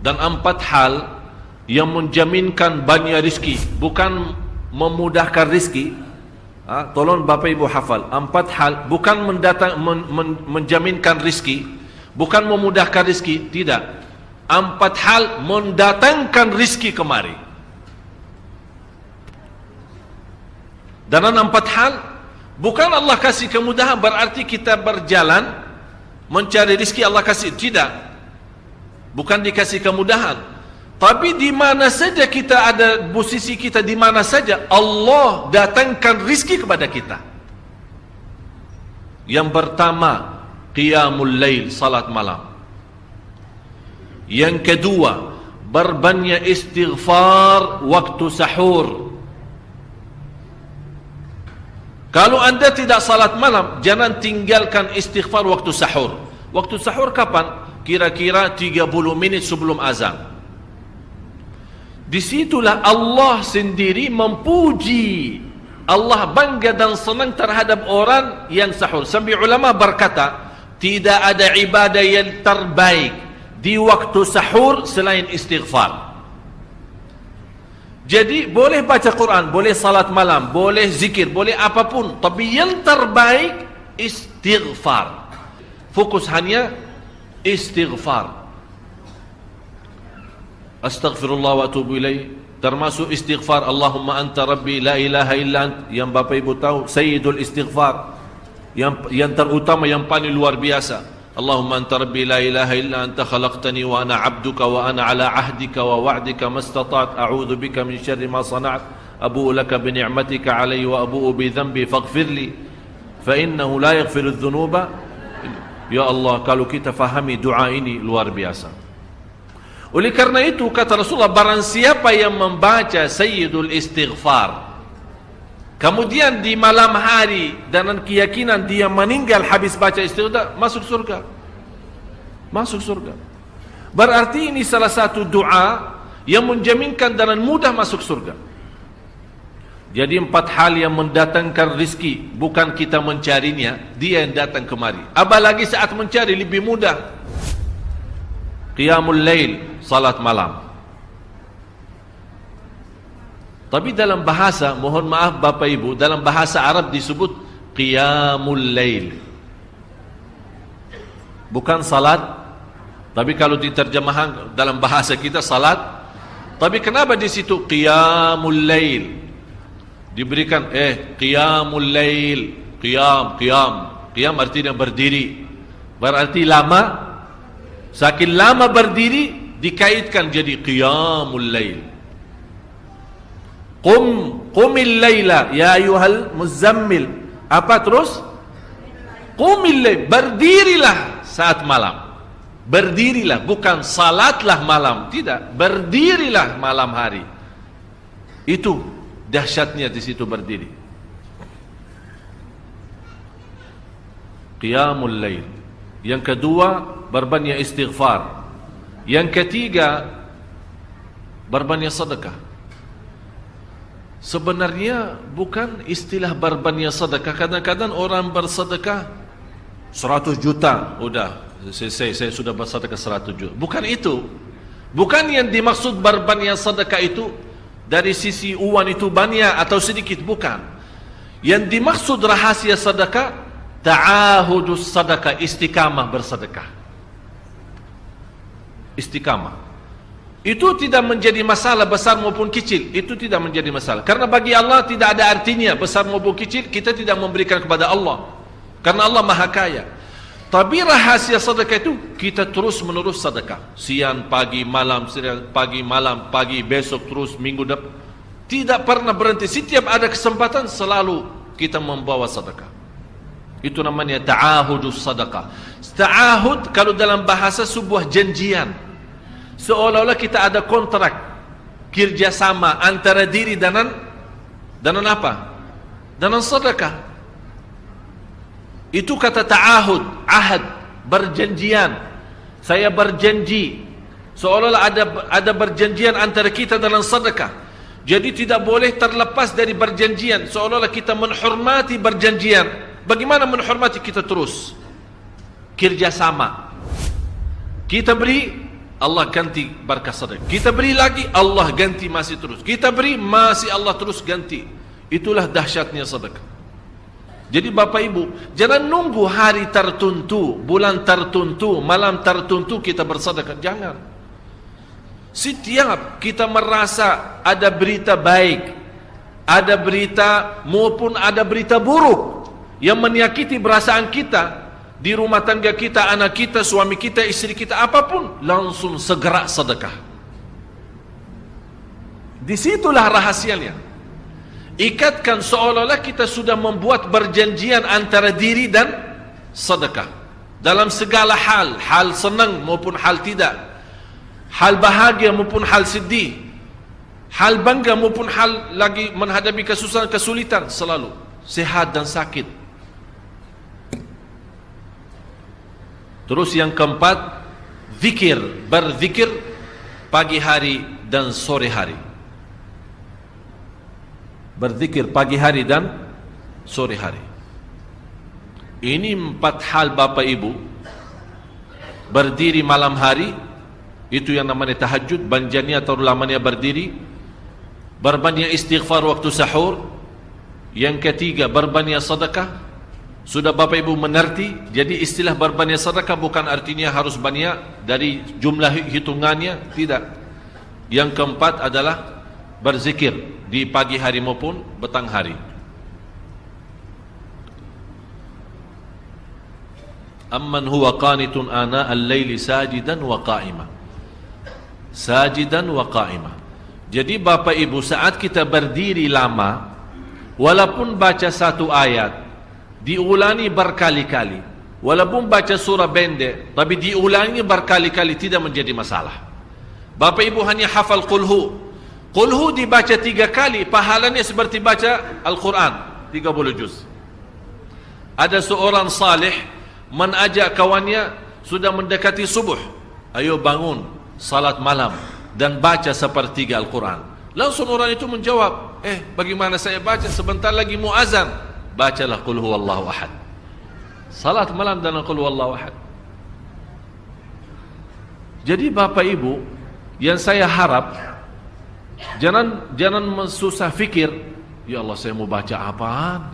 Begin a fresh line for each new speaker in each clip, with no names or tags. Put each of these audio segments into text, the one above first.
dan 4 hal yang menjaminkan banyak rizki, bukan memudahkan rizki. Tolong Bapak Ibu hafal, 4 hal bukan menjaminkan rizki, bukan memudahkan rizki, tidak. 4 hal mendatangkan rizki kemari. Dan 4 hal bukan Allah kasih kemudahan berarti kita berjalan mencari rizki Allah kasih, tidak. Bukan dikasih kemudahan, tapi di mana saja kita ada, posisi kita di mana saja, Allah datangkan rizki kepada kita. Yang pertama, qiyamul lail, salat malam. Yang kedua, berbanyak istighfar waktu sahur. Kalau anda tidak salat malam, jangan tinggalkan istighfar waktu sahur. Waktu sahur kapan? Kira-kira 30 minit sebelum azan. Disitulah Allah sendiri memuji, Allah bangga dan senang terhadap orang yang sahur. Sampai ulama berkata, tidak ada ibadah yang terbaik di waktu sahur selain istighfar. Jadi boleh baca Quran, boleh salat malam, boleh zikir, boleh apapun, tapi yang terbaik istighfar. Fokus hanya istighfar. Astaghfirullah wa atubu ilaih, termasuk istighfar Allahumma anta rabbi la ilaha illa ant, yang Bapak Ibu tahu sayyidul istighfar, yang terutama, yang paling luar biasa. Allahumma anta rabbi la ilaha illa anta khalaqtani wa ana abduka wa ana ala ahdika wa wa'dika mastata'at a'udzu bika min syarri ma sana'at abu'u laka bi ni'matika alayya wa abu'u bi dhanbi faghfirli fa innahu la yaghfiru adh-dhunuba. Ya Allah, kalau kita fahami doa ini luar biasa. Oleh karena itu kata Rasulullah, barang siapa yang membaca sayyidul istighfar kemudian di malam hari dengan keyakinan dia meninggal habis baca istighfar, masuk surga. Masuk surga. Berarti ini salah satu doa yang menjaminkan dengan mudah masuk surga. Jadi 4 hal yang mendatangkan rizki, bukan kita mencarinya, dia yang datang kemari. Apalagi saat mencari lebih mudah. Qiyamul lail, salat malam. Tapi dalam bahasa, mohon maaf Bapak Ibu, dalam bahasa Arab disebut qiyamul lail, bukan salat. Tapi kalau diterjemahkan dalam bahasa kita salat. Tapi kenapa di situ qiyamul lail? Diberikan qiyamul lail, qiyam artinya berdiri. Berarti lama. Saking lama berdiri dikaitkan jadi qiyamul lail. Qumil laila ya ayyuhal muzammil. Apa terus? Qumil lail, berdirilah saat malam. Berdirilah, bukan salatlah malam, tidak. Berdirilah malam hari. Itu dahsyatnya di situ berdiri. Qiyamul lail. Yang kedua, berbanyak istighfar. Yang ketiga, berbanyak sedekah. Sebenarnya bukan istilah berbanyak sedekah. Kadang-kadang orang bersedekah 100 juta, udah saya sudah bersedekah 100 juta. Bukan itu. Bukan yang dimaksud berbanyak sedekah itu dari sisi uang itu banyak atau sedikit, bukan. Yang dimaksud rahasia sedekah, ta'ahudus sedekah, istiqamah bersedekah. Istiqamah. Itu tidak menjadi masalah besar maupun kecil. Itu tidak menjadi masalah. Karena bagi Allah tidak ada artinya besar maupun kecil. Kita tidak memberikan kepada Allah, karena Allah Maha Kaya. Tapi rahasia sedekah itu kita terus menerus sedekah. Siang, pagi, malam, siang, pagi, malam, pagi, besok, terus minggu depan. Tidak pernah berhenti. Setiap ada kesempatan selalu kita membawa sedekah. Itu namanya ta'ahudus sedekah. Ta'ahud kalau dalam bahasa sebuah janjian. Seolah-olah kita ada kontrak kerjasama antara diri dengan apa? Dengan sedekah. Itu kata ta'ahud, ahad, berjanjian. Saya berjanji. Seolah-olah ada berjanjian antara kita dalam sedekah. Jadi tidak boleh terlepas dari berjanjian. Seolah-olah kita menghormati berjanjian. Bagaimana menghormati? Kita terus kerjasama. Kita beri, Allah ganti berkah sedekah. Kita beri lagi, Allah ganti masih terus. Kita beri, masih Allah terus ganti. Itulah dahsyatnya sedekah. Jadi Bapak Ibu, jangan nunggu hari tertentu, bulan tertentu, malam tertentu kita bersedekah. Jangan. Setiap kita merasa ada berita baik, ada berita maupun ada berita buruk yang menyakiti perasaan kita, di rumah tangga kita, anak kita, suami kita, istri kita, apapun, langsung segera sedekah. Disitulah rahasianya. Ikatkan seolah-olah kita sudah membuat perjanjian antara diri dan sedekah. Dalam segala hal, hal senang maupun hal tidak, hal bahagia maupun hal sedih, hal bangga maupun hal lagi menghadapi kesusahan, kesulitan, selalu sehat dan sakit. Terus yang keempat, zikir, berzikir pagi hari dan sore hari. Berzikir pagi hari dan sore hari. Ini 4 hal Bapak Ibu. Berdiri malam hari, itu yang namanya tahajud, banjanya atau lamanya berdiri. Berbanyak istighfar waktu sahur. Yang ketiga, berbanyak sedekah. Sudah Bapak Ibu mengerti, jadi istilah berbanyak sedekah bukan artinya harus banyak dari jumlah hitungannya, tidak. Yang keempat adalah berzikir di pagi hari maupun petang hari. Amman huwa qanitun ana al-laili sajidan wa qa'ima. Sajidan wa qa'ima. Jadi Bapak Ibu, saat kita berdiri lama, walaupun baca satu ayat, diulangi berkali-kali, walaupun baca surah pendek, tapi diulangi berkali-kali, tidak menjadi masalah. Bapak Ibu hanya hafal qulhu. Qulhu dibaca 3 kali, pahalanya seperti baca Al-Quran 30 juz. Ada seorang salih mengajak kawannya, sudah mendekati subuh, ayo bangun salat malam dan baca sepertiga Al-Quran. Langsung orang itu menjawab, bagaimana saya baca, sebentar lagi mau azan. Bacalah qul huwallahu ahad. Salat malam dan qul huwallahu ahad. Jadi Bapak Ibu, yang saya harap, jangan susah fikir, ya Allah saya mau baca apaan.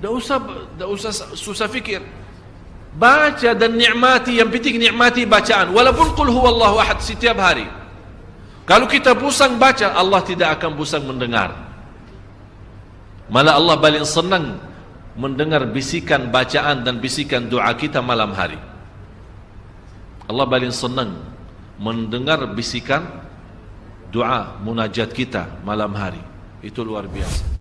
Tidak usah susah fikir. Baca dan nikmati, yang penting nikmati bacaan. Walaupun qul huwallahu ahad setiap hari. Kalau kita pusing baca, Allah tidak akan pusing mendengar. Malah Allah paling senang mendengar bisikan bacaan dan bisikan doa kita malam hari. Allah paling senang mendengar bisikan doa munajat kita malam hari. Itu luar biasa.